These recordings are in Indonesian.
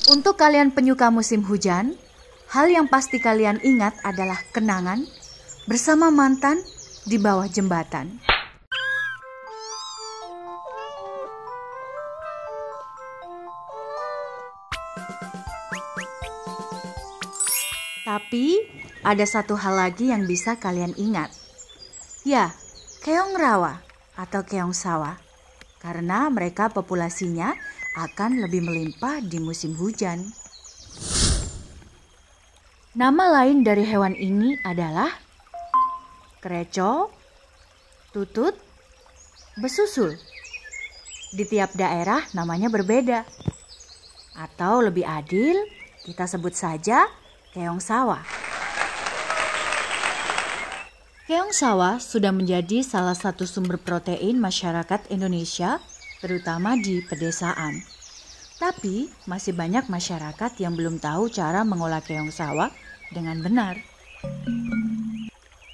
Untuk kalian penyuka musim hujan, hal yang pasti kalian ingat adalah kenangan bersama mantan di bawah jembatan. Tapi ada satu hal lagi yang bisa kalian ingat. Ya, keong rawa atau keong sawah. Karena mereka populasinya akan lebih melimpah di musim hujan. Nama lain dari hewan ini adalah kereco, tutut, besusul. Di tiap daerah namanya berbeda. Atau lebih adil, kita sebut saja keong sawah. Keong sawah sudah menjadi salah satu sumber protein masyarakat Indonesia, terutama di pedesaan. Tapi masih banyak masyarakat yang belum tahu cara mengolah keong sawah dengan benar.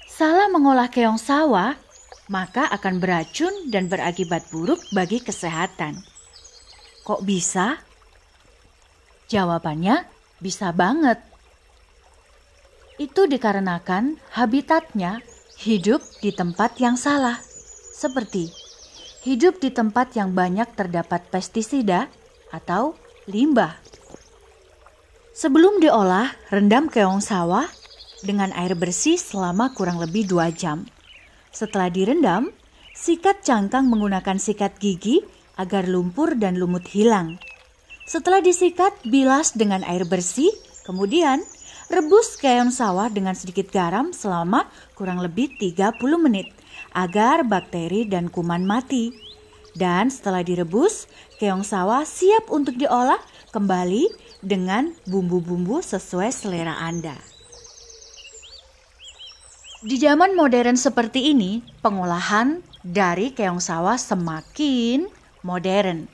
Salah mengolah keong sawah, maka akan beracun dan berakibat buruk bagi kesehatan. Kok bisa? Jawabannya bisa banget. Itu dikarenakan habitatnya hidup di tempat yang salah, seperti hidup di tempat yang banyak terdapat pestisida atau limbah. Sebelum diolah, rendam keong sawah dengan air bersih selama kurang lebih 2 jam. Setelah direndam, sikat cangkang menggunakan sikat gigi agar lumpur dan lumut hilang. Setelah disikat, bilas dengan air bersih, kemudian rebus keong sawah dengan sedikit garam selama kurang lebih 30 menit agar bakteri dan kuman mati. Dan setelah direbus, keong sawah siap untuk diolah kembali dengan bumbu-bumbu sesuai selera Anda. Di zaman modern seperti ini, pengolahan dari keong sawah semakin modern.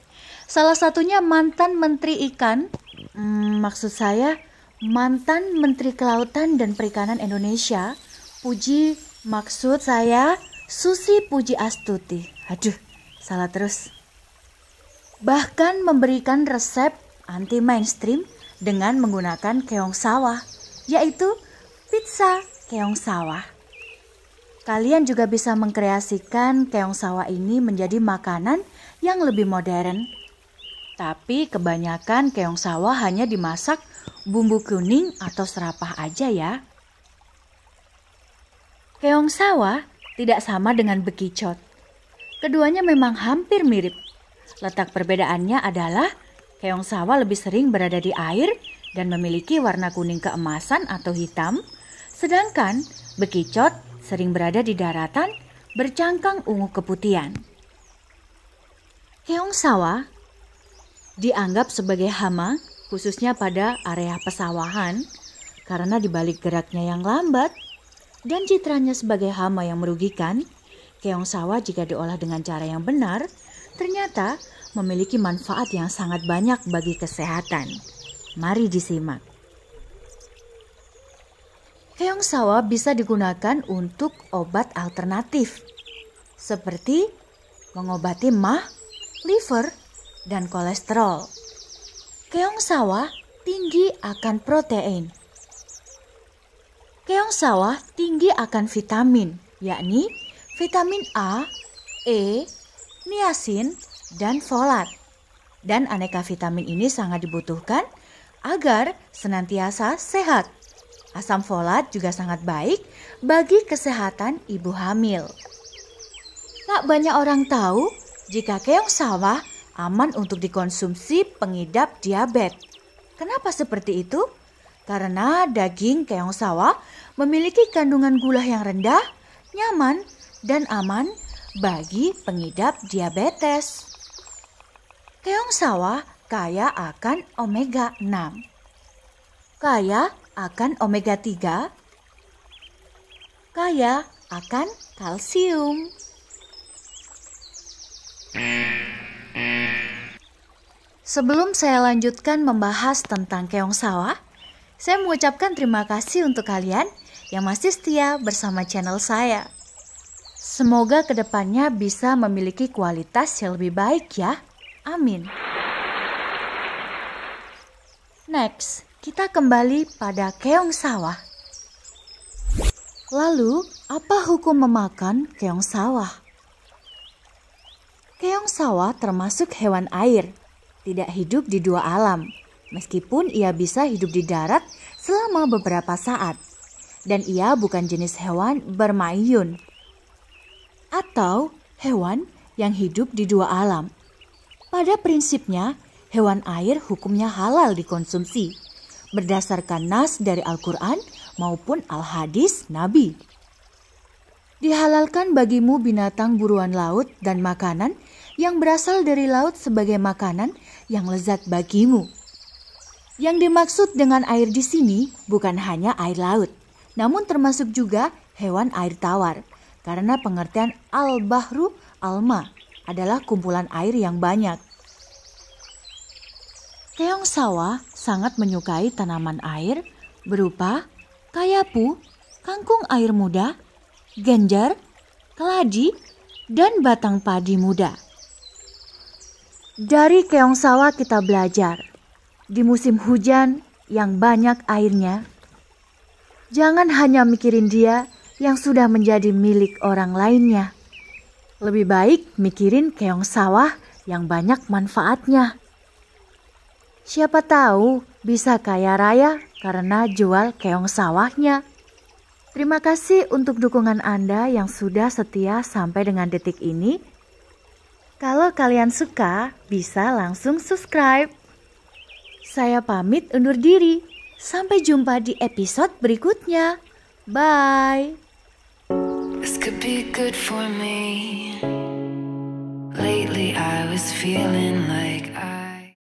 Salah satunya mantan Menteri Ikan, mantan Menteri Kelautan dan Perikanan Indonesia, Susi Pujiastuti. Aduh, salah terus. Bahkan memberikan resep anti mainstream dengan menggunakan keong sawah, yaitu pizza keong sawah. Kalian juga bisa mengkreasikan keong sawah ini menjadi makanan yang lebih modern. Tapi kebanyakan keong sawah hanya dimasak bumbu kuning atau serapah aja ya. Keong sawah tidak sama dengan bekicot. Keduanya memang hampir mirip. Letak perbedaannya adalah keong sawah lebih sering berada di air dan memiliki warna kuning keemasan atau hitam, sedangkan bekicot sering berada di daratan bercangkang ungu keputihan. Keong sawah dianggap sebagai hama khususnya pada area pesawahan karena dibalik geraknya yang lambat dan citranya sebagai hama yang merugikan, keong sawah jika diolah dengan cara yang benar ternyata memiliki manfaat yang sangat banyak bagi kesehatan. Mari disimak. Keong sawah bisa digunakan untuk obat alternatif seperti mengobati MAH, liver, dan kolesterol. Keong sawah tinggi akan protein. Keong sawah tinggi akan vitamin, yakni vitamin A, E, niacin, dan folat. Dan aneka vitamin ini sangat dibutuhkan agar senantiasa sehat. Asam folat juga sangat baik bagi kesehatan ibu hamil. Tak banyak orang tahu jika keong sawah aman untuk dikonsumsi pengidap diabetes. Kenapa seperti itu? Karena daging keong sawah memiliki kandungan gula yang rendah, nyaman, dan aman bagi pengidap diabetes. Keong sawah kaya akan omega 6, kaya akan omega 3, kaya akan kalsium. Sebelum saya lanjutkan membahas tentang keong sawah, saya mengucapkan terima kasih untuk kalian yang masih setia bersama channel saya. Semoga kedepannya bisa memiliki kualitas yang lebih baik ya. Amin. Next, kita kembali pada keong sawah. Lalu, apa hukum memakan keong sawah? Keong sawah termasuk hewan air, tidak hidup di dua alam, meskipun ia bisa hidup di darat selama beberapa saat. Dan ia bukan jenis hewan bermayun atau hewan yang hidup di dua alam. Pada prinsipnya, hewan air hukumnya halal dikonsumsi berdasarkan nas dari Al-Quran maupun Al-Hadis Nabi. Dihalalkan bagimu binatang buruan laut dan makanan yang berasal dari laut sebagai makanan yang lezat bagimu. Yang dimaksud dengan air di sini bukan hanya air laut, namun termasuk juga hewan air tawar, karena pengertian al-bahru al-ma adalah kumpulan air yang banyak. Keong sawah sangat menyukai tanaman air berupa kayapu, kangkung air muda, genjer, keladi, dan batang padi muda. Dari keong sawah kita belajar, di musim hujan yang banyak airnya, jangan hanya mikirin dia yang sudah menjadi milik orang lainnya. Lebih baik mikirin keong sawah yang banyak manfaatnya. Siapa tahu bisa kaya raya karena jual keong sawahnya. Terima kasih untuk dukungan Anda yang sudah setia sampai dengan detik ini. Kalau kalian suka, bisa langsung subscribe. Saya pamit undur diri. Sampai jumpa di episode berikutnya. Bye. This could be good for me. Lately I was feeling like I